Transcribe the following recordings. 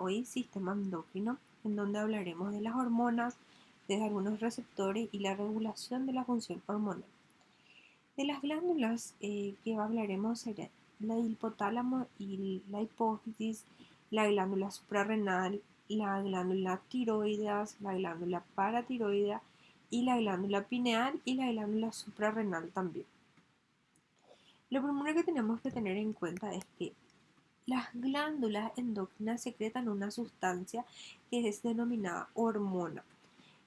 hoy Sistema Endocrino, en donde hablaremos de las hormonas, de algunos receptores y la regulación de la función hormonal. De las glándulas que hablaremos serán la hipotálamo y la hipófisis, la glándula suprarrenal, la glándula tiroides, la glándula paratiroidea y la glándula pineal y la glándula suprarrenal también. Lo primero que tenemos que tener en cuenta es que las glándulas endocrinas secretan una sustancia que es denominada hormona.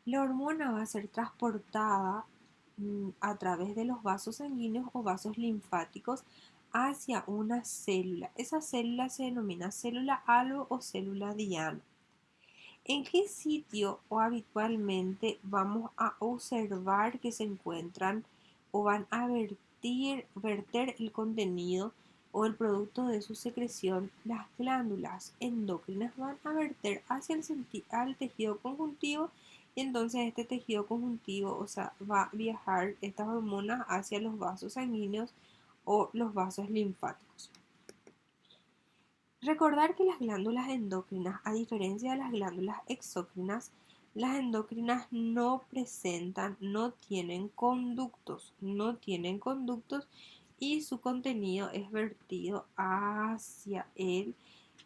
La hormona va a ser transportada a través de los vasos sanguíneos o vasos linfáticos hacia una célula. Esa célula se denomina célula halo o célula diana. ¿En qué sitio o habitualmente vamos a observar que se encuentran o van a verter el contenido o el producto de su secreción? Las glándulas endocrinas van a verter hacia al tejido conjuntivo, y entonces este tejido conjuntivo, o sea, va a viajar estas hormonas hacia los vasos sanguíneos o los vasos linfáticos. Recordar que las glándulas endocrinas, a diferencia de las glándulas exócrinas, las endocrinas no presentan, no tienen conductos y su contenido es vertido hacia el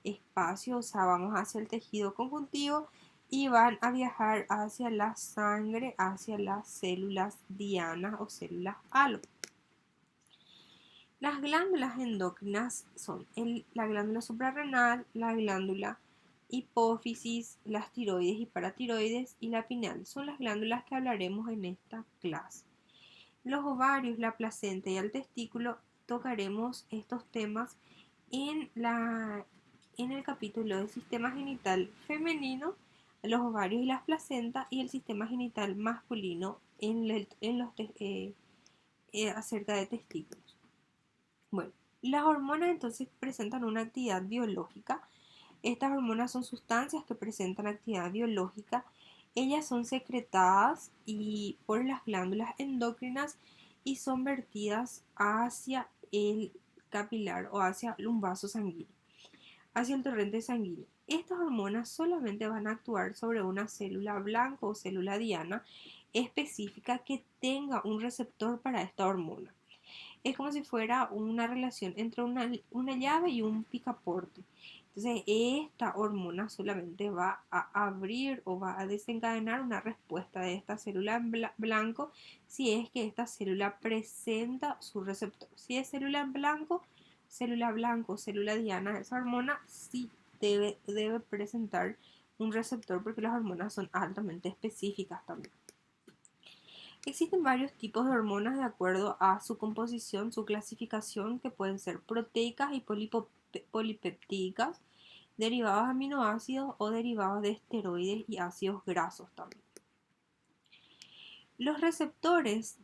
espacio, o sea, vamos hacia el tejido conjuntivo y van a viajar hacia la sangre, hacia las células dianas o células halo. Las glándulas endocrinas son la glándula suprarrenal, la glándula hipófisis, las tiroides y paratiroides y la pineal. Son las glándulas que hablaremos en esta clase. Los ovarios, la placenta y el testículo tocaremos estos temas en el capítulo del sistema genital femenino, los ovarios y las placentas, y el sistema genital masculino acerca de testículos. Bueno, las hormonas entonces presentan una actividad biológica. Estas hormonas son sustancias que presentan actividad biológica. Ellas son secretadas por las glándulas endocrinas y son vertidas hacia el capilar o hacia un vaso sanguíneo, hacia el torrente sanguíneo. Estas hormonas solamente van a actuar sobre una célula blanca o célula diana específica que tenga un receptor para esta hormona. Es como si fuera una relación entre una llave y un picaporte. Entonces, esta hormona solamente va a abrir o va a desencadenar una respuesta de esta célula en blanco si es que esta célula presenta su receptor. Si es célula en blanco, célula diana, esa hormona sí debe presentar un receptor porque las hormonas son altamente específicas también. Existen varios tipos de hormonas de acuerdo a su composición, su clasificación, que pueden ser proteicas y polipeptídicas, derivados de aminoácidos o derivados de esteroides y ácidos grasos también. Los receptores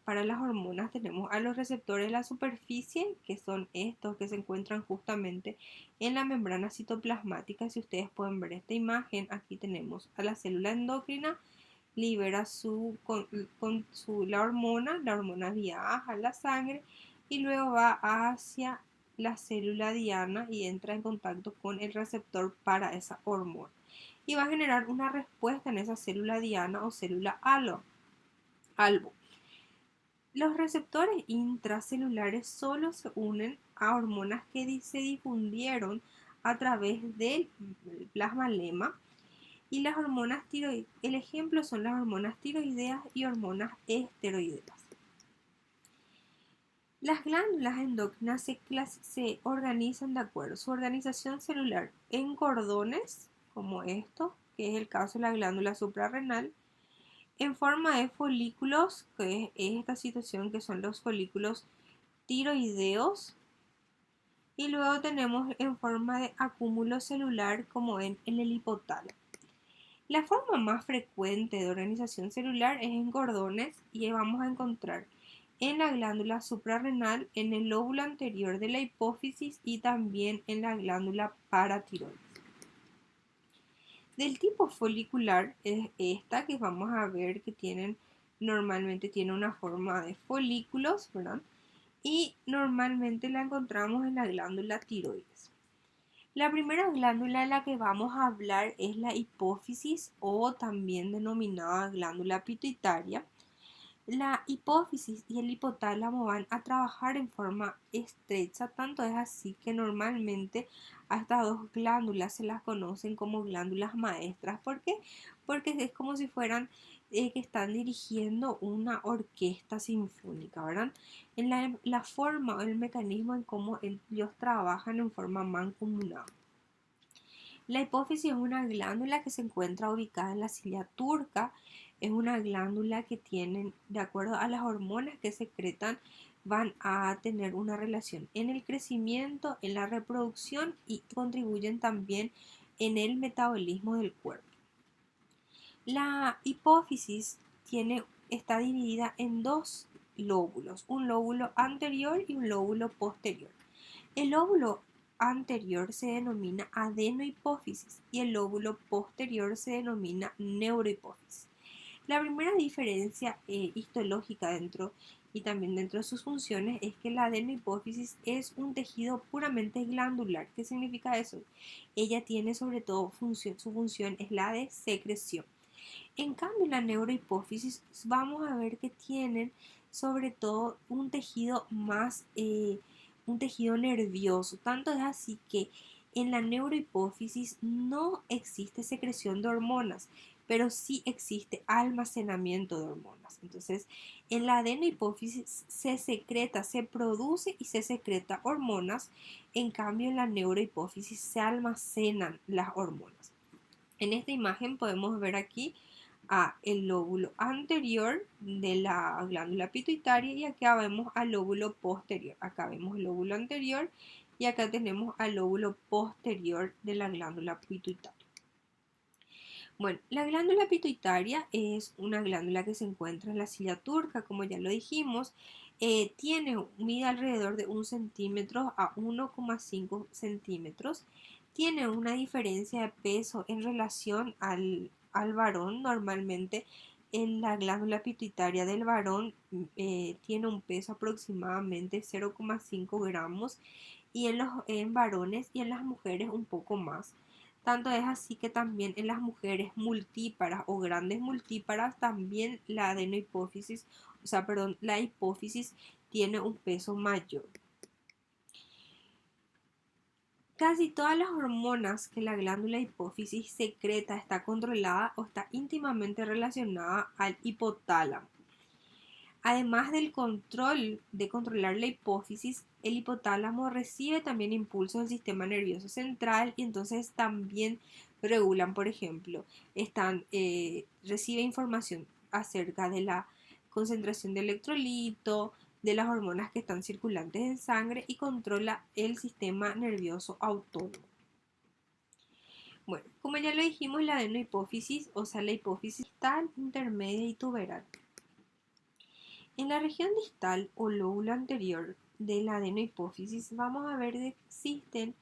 para las hormonas tenemos a los receptores de la superficie, que son estos que se encuentran justamente en la membrana citoplasmática. Si ustedes pueden ver esta imagen, aquí tenemos a la célula endocrina, libera la hormona viaja a la sangre y luego va hacia la célula diana y entra en contacto con el receptor para esa hormona y va a generar una respuesta en esa célula diana o célula albo. Los receptores intracelulares solo se unen a hormonas que se difundieron a través del plasma-lema. Y las hormonas tiroideas, el ejemplo son las hormonas tiroideas y hormonas esteroideas. Las glándulas endocrinas se organizan de acuerdo a su organización celular en cordones, como esto, que es el caso de la glándula suprarrenal, en forma de folículos, que es esta situación que son los folículos tiroideos, y luego tenemos en forma de acúmulo celular, como en el hipotálamo. La forma más frecuente de organización celular es en cordones y vamos a encontrar en la glándula suprarrenal, en el lóbulo anterior de la hipófisis y también en la glándula paratiroides. Del tipo folicular es esta que vamos a ver que normalmente tiene una forma de folículos, ¿verdad? Y normalmente la encontramos en la glándula tiroides. La primera glándula de la que vamos a hablar es la hipófisis o también denominada glándula pituitaria. La hipófisis y el hipotálamo van a trabajar en forma estrecha, tanto es así que normalmente a estas dos glándulas se las conocen como glándulas maestras. ¿Por qué? Porque es como si fueran que están dirigiendo una orquesta sinfónica, ¿verdad? En la forma o el mecanismo en cómo ellos trabajan en forma mancomunada. La hipófisis es una glándula que se encuentra ubicada en la cilicia turca. Es una glándula que tienen, de acuerdo a las hormonas que secretan, van a tener una relación en el crecimiento, en la reproducción y contribuyen también en el metabolismo del cuerpo. La hipófisis está dividida en dos lóbulos, un lóbulo anterior y un lóbulo posterior. El lóbulo anterior se denomina adenohipófisis y el lóbulo posterior se denomina neurohipófisis. La primera diferencia histológica dentro y también dentro de sus funciones es que la adenohipófisis es un tejido puramente glandular. ¿Qué significa eso? Ella tiene sobre todo su función es la de secreción. En cambio, la neurohipófisis vamos a ver que tienen sobre todo un tejido nervioso. Tanto es así que en la neurohipófisis no existe secreción de hormonas, pero sí existe almacenamiento de hormonas. Entonces, en la adenohipófisis se produce y se secreta hormonas. En cambio, en la neurohipófisis se almacenan las hormonas. En esta imagen podemos ver aquí el lóbulo anterior de la glándula pituitaria y acá vemos al lóbulo posterior. Acá vemos el lóbulo anterior y acá tenemos al lóbulo posterior de la glándula pituitaria. Bueno, la glándula pituitaria es una glándula que se encuentra en la cilicia turca, como ya lo dijimos. Mide alrededor de 1 centímetro a 1,5 centímetros. Tiene una diferencia de peso en relación al varón. Normalmente en la glándula pituitaria del varón tiene un peso aproximadamente 0,5 gramos y en varones y en las mujeres un poco más. Tanto es así que también en las mujeres multíparas o grandes multíparas también la adenohipófisis, la hipófisis tiene un peso mayor. Casi todas las hormonas que la glándula hipófisis secreta está controlada o está íntimamente relacionada al hipotálamo. Además de controlar la hipófisis, el hipotálamo recibe también impulsos del sistema nervioso central y entonces también regulan, por ejemplo, recibe información acerca de la concentración de electrolito, de las hormonas que están circulantes en sangre y controla el sistema nervioso autónomo. Bueno, como ya lo dijimos, la adenohipófisis, o sea, la hipófisis distal, intermedia y tuberal. En la región distal o lóbulo anterior de la adenohipófisis vamos a ver que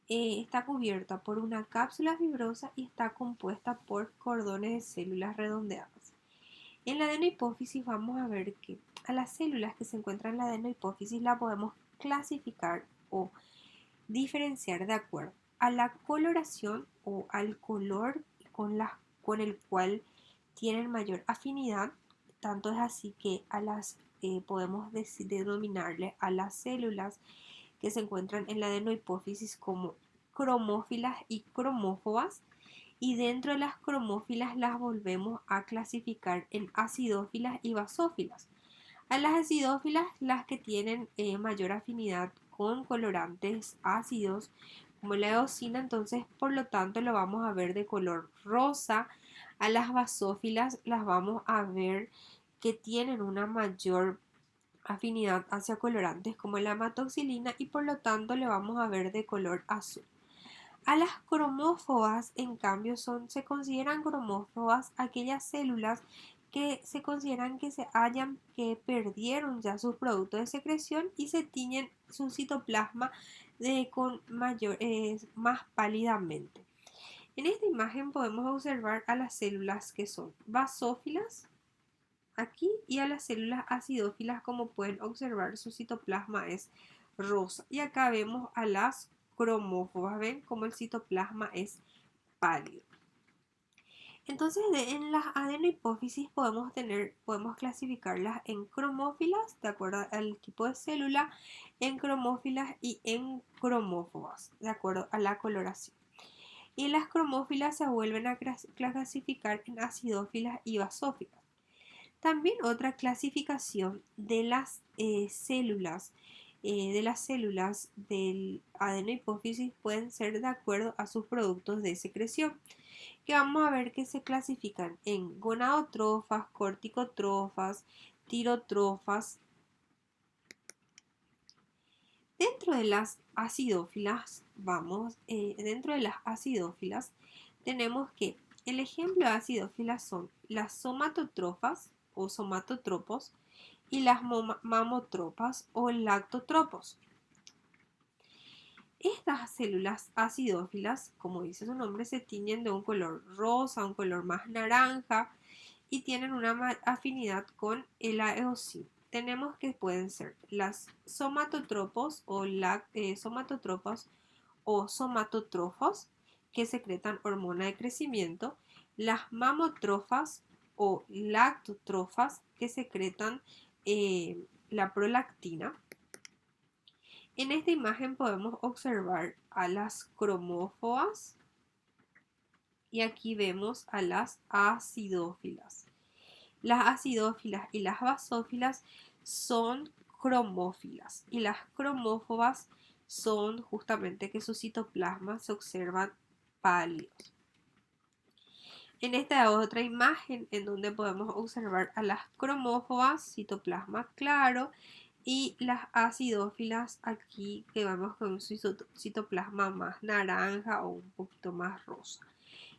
está cubierta por una cápsula fibrosa y está compuesta por cordones de células redondeadas. En la adenohipófisis vamos a ver que a las células que se encuentran en la adenohipófisis la podemos clasificar o diferenciar de acuerdo a la coloración o al color con el cual tienen mayor afinidad. Tanto es así que podemos denominarle a las células que se encuentran en la adenohipófisis como cromófilas y cromófobas, y dentro de las cromófilas las volvemos a clasificar en acidófilas y basófilas. A las acidófilas, las que tienen mayor afinidad con colorantes ácidos como la eosina, entonces por lo tanto lo vamos a ver de color rosa. A las basófilas las vamos a ver que tienen una mayor afinidad hacia colorantes como la amatoxilina y por lo tanto le vamos a ver de color azul. A las cromófobas, en cambio, se consideran cromófobas aquellas células que se consideran que perdieron ya sus productos de secreción y se tiñen su citoplasma más pálidamente. En esta imagen podemos observar a las células que son basófilas aquí y a las células acidófilas. Como pueden observar, su citoplasma es rosa, y acá vemos a las cromófobas. ¿Ven cómo el citoplasma es pálido? Entonces, en las adenohipófisis podemos clasificarlas en cromófilas, de acuerdo al tipo de célula, en cromófilas y en cromófobas, de acuerdo a la coloración. Y las cromófilas se vuelven a clasificar en acidófilas y basófilas. También otra clasificación de las células del adenohipófisis pueden ser de acuerdo a sus productos de secreción, que vamos a ver que se clasifican en gonadotrofas, corticotrofas, tirotrofas. Dentro de las acidófilas, tenemos que el ejemplo de acidófilas son las somatotrofas o somatotropos y las mamotropas o lactotropos. Estas células acidófilas, como dice su nombre, se tiñen de un color rosa, un color más naranja y tienen una afinidad con el eosino. Tenemos que pueden ser las somatotropos o somatotrofos que secretan hormona de crecimiento, las mamotrofas o lactotrofas que secretan la prolactina. En esta imagen podemos observar a las cromófobas y aquí vemos a las acidófilas. Las acidófilas y las basófilas son cromófilas y las cromófobas son justamente que sus citoplasmas se observan pálidos. En esta otra imagen en donde podemos observar a las cromófobas, citoplasma claro, y las acidófilas aquí que vemos con un citoplasma más naranja o un poquito más rosa.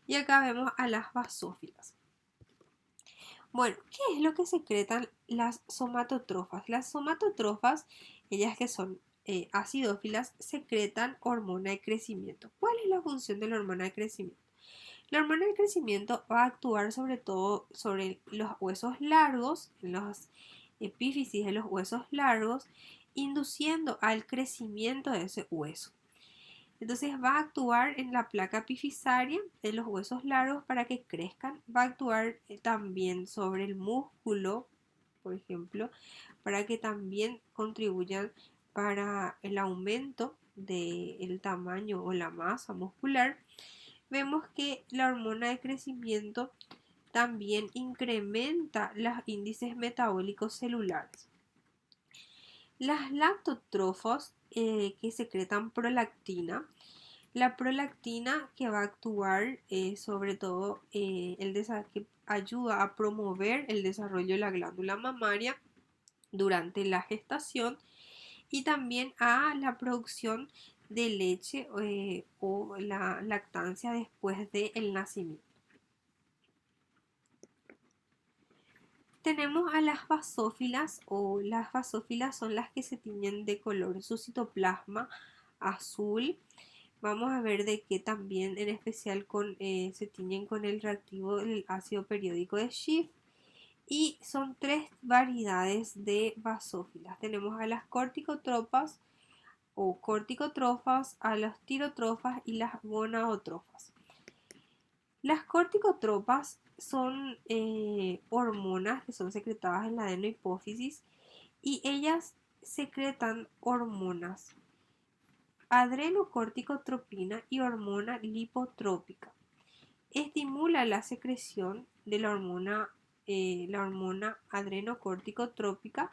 Y acá vemos a las basófilas. Bueno, ¿qué es lo que secretan las somatotrofas? Las somatotrofas, ellas que son acidófilas, secretan hormona de crecimiento. ¿Cuál es la función de la hormona de crecimiento? La hormona de crecimiento va a actuar sobre todo sobre los huesos largos, en los epífisis de los huesos largos, induciendo al crecimiento de ese hueso. Entonces va a actuar en la placa epifisaria de los huesos largos para que crezcan. Va a actuar también sobre el músculo, por ejemplo, para que también contribuyan para el aumento del tamaño o la masa muscular. Vemos que la hormona de crecimiento también incrementa los índices metabólicos celulares. Las lactotrofos que secretan prolactina. La prolactina que va a actuar sobre todo que ayuda a promover el desarrollo de la glándula mamaria durante la gestación y también a la producción de leche o la lactancia después del nacimiento. Tenemos a las basófilas o las basófilas son las que se tiñen de color su citoplasma azul. Vamos a ver de qué también en especial se tiñen con el reactivo del ácido periódico de Schiff. Y son tres variedades de basófilas. Tenemos a las corticotropas o corticotrofas, a las tirotrofas y las gonadotrofas. Las corticotropas son hormonas que son secretadas en la adenohipófisis y ellas secretan hormonas adrenocorticotropina y hormona lipotrópica. Estimula la secreción de la hormona adrenocorticotrópica.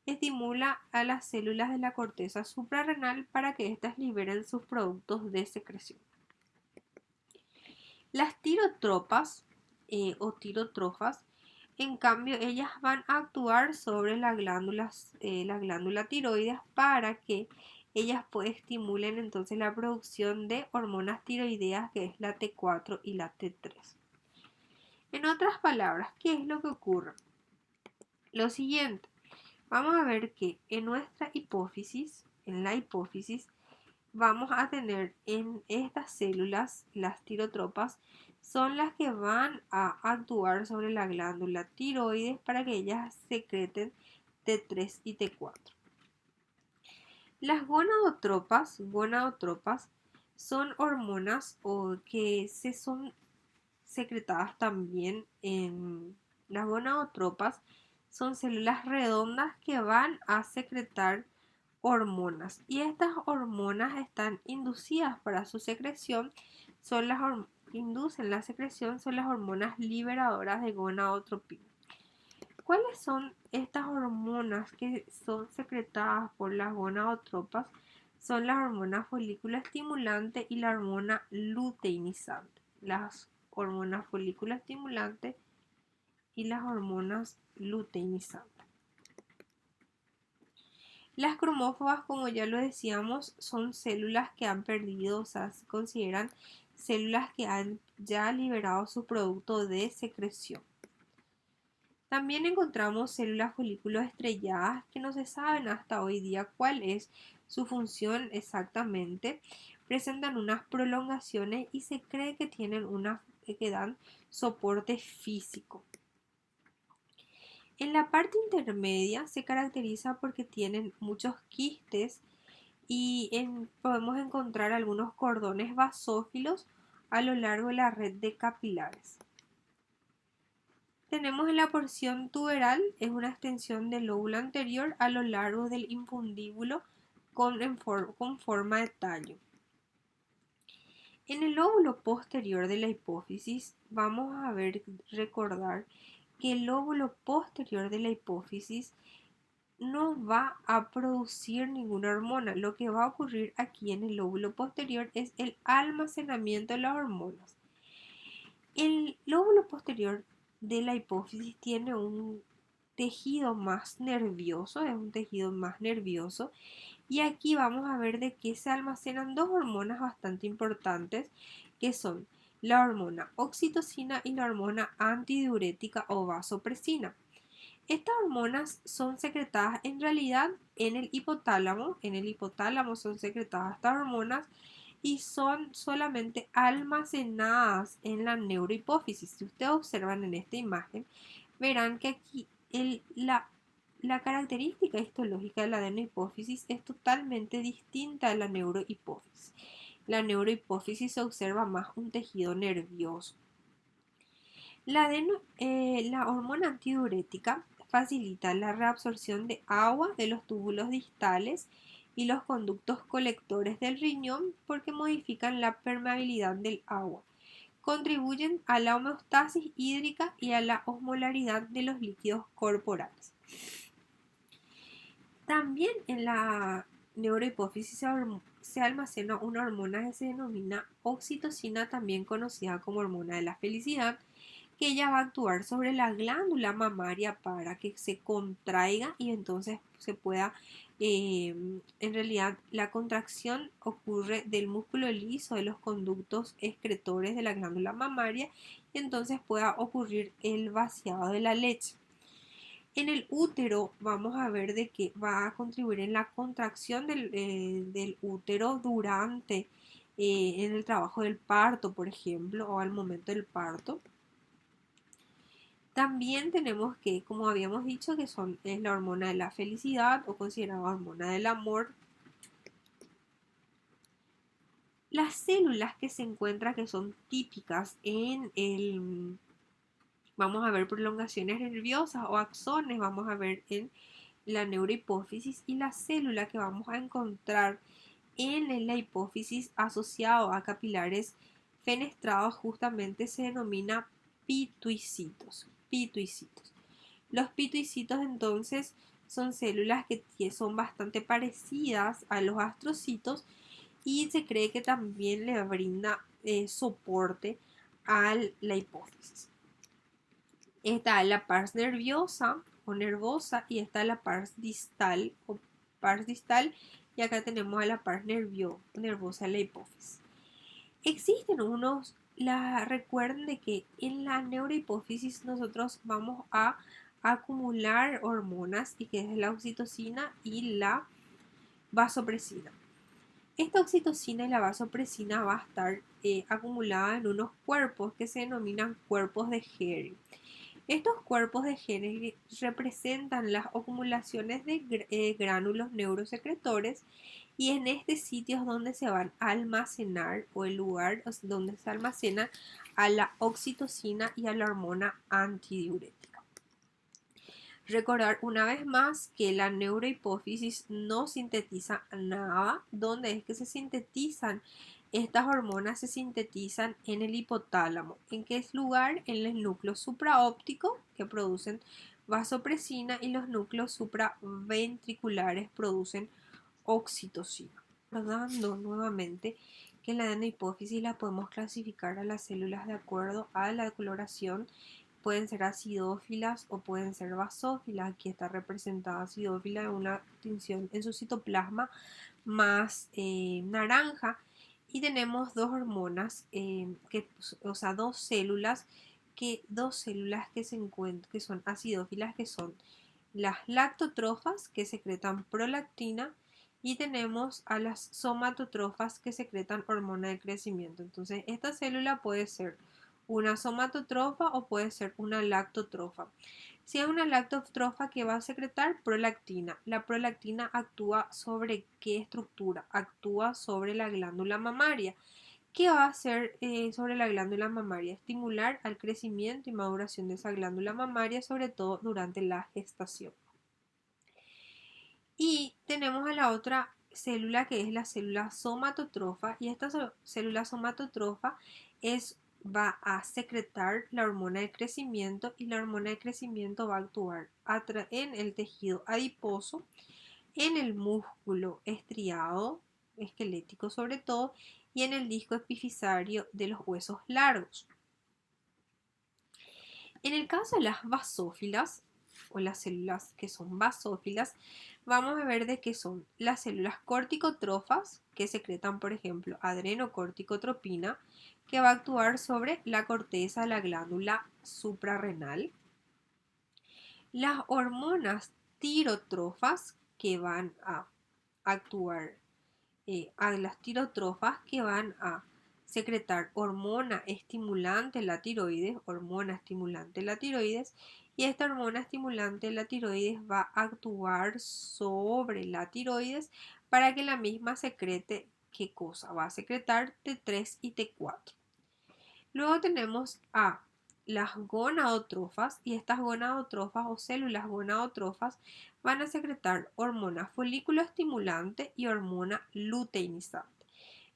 Estimula a las células de la corteza suprarrenal para que éstas liberen sus productos de secreción. Las tirotropas o tirotrofas, en cambio, ellas van a actuar sobre la glándula tiroides para que ellas estimulen entonces la producción de hormonas tiroideas, que es la T4 y la T3. En otras palabras, ¿qué es lo que ocurre? Lo siguiente, vamos a ver que en nuestra hipófisis, vamos a tener en estas células, las tirotropas, son las que van a actuar sobre la glándula tiroides para que ellas secreten T3 y T4. Las gonadotropas son hormonas que son secretadas también en las gonadotropas. Son células redondas que van a secretar hormonas y estas hormonas están inducidas para su secreción, son las que inducen la secreción son las hormonas liberadoras de gonadotropina. ¿Cuáles son estas hormonas que son secretadas por las gonadotropas? Son las hormonas folículo estimulante y la hormona luteinizante. Las hormonas folículo estimulante y las hormonas luteinizantes. Las cromófobas, como ya lo decíamos, son células que han perdido, o sea, se consideran células que han ya liberado su producto de secreción. También encontramos células folículos estrelladas que no se saben hasta hoy día cuál es su función exactamente. Presentan unas prolongaciones y se cree que que dan soporte físico. En la parte intermedia se caracteriza porque tienen muchos quistes y podemos encontrar algunos cordones basófilos a lo largo de la red de capilares. Tenemos en la porción tuberal, es una extensión del lóbulo anterior a lo largo del infundíbulo con forma de tallo. En el lóbulo posterior de la hipófisis vamos a recordar que el lóbulo posterior de la hipófisis no va a producir ninguna hormona. Lo que va a ocurrir aquí en el lóbulo posterior es el almacenamiento de las hormonas. El lóbulo posterior de la hipófisis tiene un tejido más nervioso, es un tejido más nervioso, y aquí vamos a ver de que se almacenan dos hormonas bastante importantes que son la hormona oxitocina y la hormona antidiurética o vasopresina. Estas hormonas son secretadas en realidad en el hipotálamo son secretadas estas hormonas y son solamente almacenadas en la neurohipófisis. Si ustedes observan en esta imagen, verán que aquí la característica histológica de la adenohipófisis es totalmente distinta a la neurohipófisis. La neurohipófisis se observa más un tejido nervioso. La hormona antidiurética facilita la reabsorción de agua de los túbulos distales y los conductos colectores del riñón porque modifican la permeabilidad del agua. Contribuyen a la homeostasis hídrica y a la osmolaridad de los líquidos corporales. También en la neurohipófisis se almacena una hormona que se denomina oxitocina, también conocida como hormona de la felicidad, que ella va a actuar sobre la glándula mamaria para que se contraiga y entonces se pueda, en realidad la contracción ocurre del músculo liso de los conductos excretores de la glándula mamaria y entonces pueda ocurrir el vaciado de la leche. En el útero vamos a ver de que va a contribuir en la contracción del útero durante en el trabajo del parto, por ejemplo, o al momento del parto. También tenemos que, como habíamos dicho, es la hormona de la felicidad o considerada hormona del amor. Las células que se encuentran que son típicas vamos a ver prolongaciones nerviosas o axones, vamos a ver en la neurohipófisis y la célula que vamos a encontrar en la hipófisis asociado a capilares fenestrados justamente se denomina pituicitos. Los pituicitos entonces son células que son bastante parecidas a los astrocitos y se cree que también le brinda soporte a la hipófisis. Está la pars nerviosa o nervosa y está la pars distal y acá tenemos a la pars nervosa de la hipófisis. Existen recuerden de que en la neurohipófisis nosotros vamos a acumular hormonas y que es la oxitocina y la vasopresina. Esta oxitocina y la vasopresina va a estar acumulada en unos cuerpos que se denominan cuerpos de Hering. Estos cuerpos de genes representan las acumulaciones de gránulos neurosecretores y en este sitio es donde se van a almacenar o el lugar donde se almacena a la oxitocina y a la hormona antidiurética. Recordar una vez más que la neurohipófisis no sintetiza nada. ¿Dónde es que se sintetizan? Estas hormonas se sintetizan en el hipotálamo. ¿En qué lugar? En el núcleo supraóptico, que producen vasopresina, y los núcleos supraventriculares producen oxitocina. Recordando nuevamente que la adenohipófisis la podemos clasificar a las células de acuerdo a la coloración. Pueden ser acidófilas o pueden ser basófilas. Aquí está representada acidófila en una tinción en su citoplasma más naranja. Y tenemos dos hormonas, dos células que se encuentran, que son acidófilas, que son las lactotrofas, que secretan prolactina, y tenemos a las somatotrofas, que secretan hormona de crecimiento. Entonces, esta célula puede ser una somatotrofa o puede ser una lactotrofa. Si es una lactotrofa, que va a secretar prolactina. La prolactina actúa sobre qué estructura? Actúa sobre la glándula mamaria. ¿Qué va a hacer sobre la glándula mamaria? Estimular al crecimiento y maduración de esa glándula mamaria, sobre todo durante la gestación. Y tenemos a la otra célula, que es la célula somatotrofa, y esta célula somatotrofa va a secretar la hormona de crecimiento, y la hormona de crecimiento va a actuar en el tejido adiposo, en el músculo estriado, esquelético sobre todo, y en el disco epifisario de los huesos largos. En el caso de las basófilas, o las células que son basófilas, vamos a ver de qué son las células corticotrofas, que secretan, por ejemplo, adrenocorticotropina, que va a actuar sobre la corteza de la glándula suprarrenal. Las hormonas tirotrofas, que van a actuar a las tirotrofas, que van a secretar hormona estimulante la tiroides, y esta hormona estimulante la tiroides va a actuar sobre la tiroides para que la misma secrete, ¿qué cosa? Va a secretar T3 y T4. Luego tenemos a las gonadotrofas, y estas gonadotrofas o células gonadotrofas van a secretar hormona folículo estimulante y hormona luteinizante.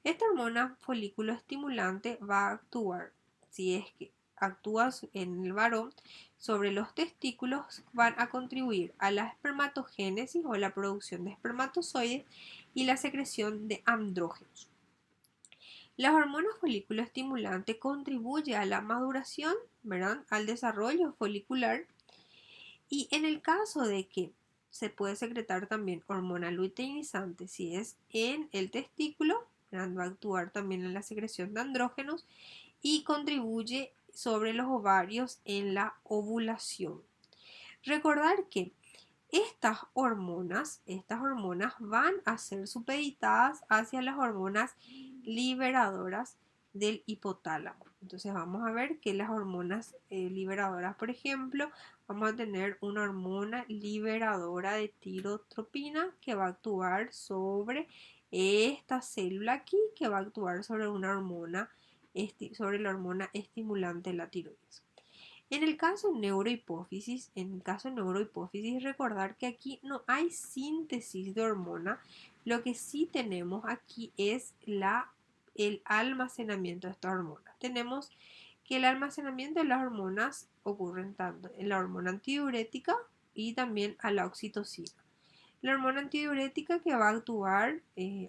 Esta hormona folículo estimulante va a actuar, si es que actúa en el varón, sobre los testículos. Van a contribuir a la espermatogénesis o la producción de espermatozoides y la secreción de andrógenos. Las hormonas folículo estimulante contribuye a la maduración, ¿verdad? Al desarrollo folicular, y en el caso de que se puede secretar también hormona luteinizante, si es en el testículo, ¿verdad? Va a actuar también en la secreción de andrógenos y contribuye sobre los ovarios en la ovulación. Recordar que estas hormonas van a ser supeditadas hacia las hormonas liberadoras del hipotálamo. Entonces vamos a ver que las hormonas liberadoras, por ejemplo, vamos a tener una hormona liberadora de tirotropina, que va a actuar sobre esta célula aquí, que va a actuar sobre sobre la hormona estimulante de la tiroides. En el caso de neurohipófisis, recordar que aquí no hay síntesis de hormona. Lo que sí tenemos aquí es el almacenamiento de estas hormonas. Tenemos que el almacenamiento de las hormonas ocurre tanto en la hormona antidiurética y también a la oxitocina. La hormona antidiurética, que va a actuar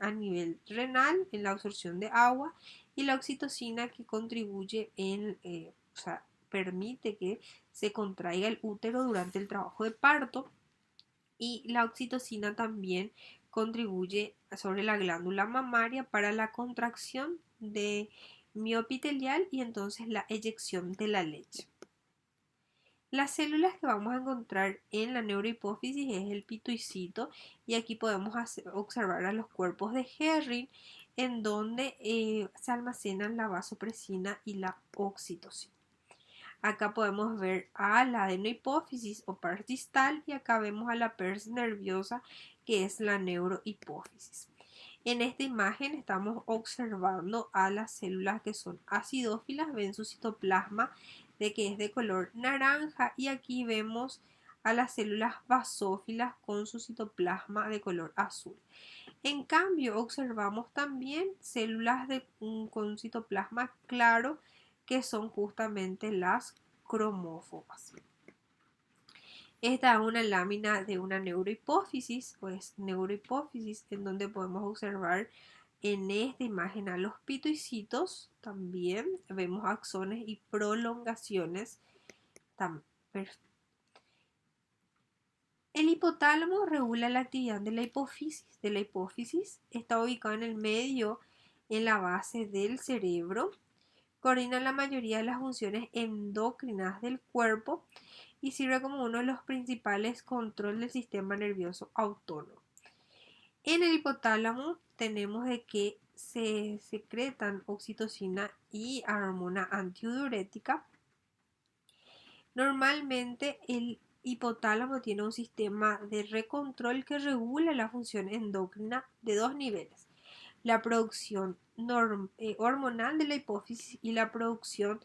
a nivel renal en la absorción de agua, y la oxitocina, que contribuye permite que se contraiga el útero durante el trabajo de parto, y la oxitocina también contribuye sobre la glándula mamaria para la contracción de miopitelial y entonces la eyección de la leche. Las células que vamos a encontrar en la neurohipófisis es el pituicito, y aquí podemos observar a los cuerpos de Henry, en donde se almacenan la vasopresina y la oxitocina. Acá podemos ver a la adenohipófisis o parte distal y acá vemos a la pers nerviosa que es la neurohipófisis. En esta imagen estamos observando a las células que son acidófilas, ven su citoplasma de que es de color naranja y aquí vemos a las células basófilas con su citoplasma de color azul. En cambio, observamos también células con citoplasma claro que son justamente las cromófobas. Esta es una lámina de una neurohipófisis, pues neurohipófisis, en donde podemos observar en esta imagen a los pituicitos, también vemos axones y prolongaciones. El hipotálamo regula la actividad de la hipófisis. La hipófisis está ubicada en el medio, en la base del cerebro, coordina la mayoría de las funciones endocrinas del cuerpo y sirve como uno de los principales controles del sistema nervioso autónomo. En el hipotálamo tenemos de que se secretan oxitocina y hormona antidiurética. Normalmente el hipotálamo tiene un sistema de recontrol que regula la función endocrina de dos niveles: la producción hormonal de la hipófisis y la producción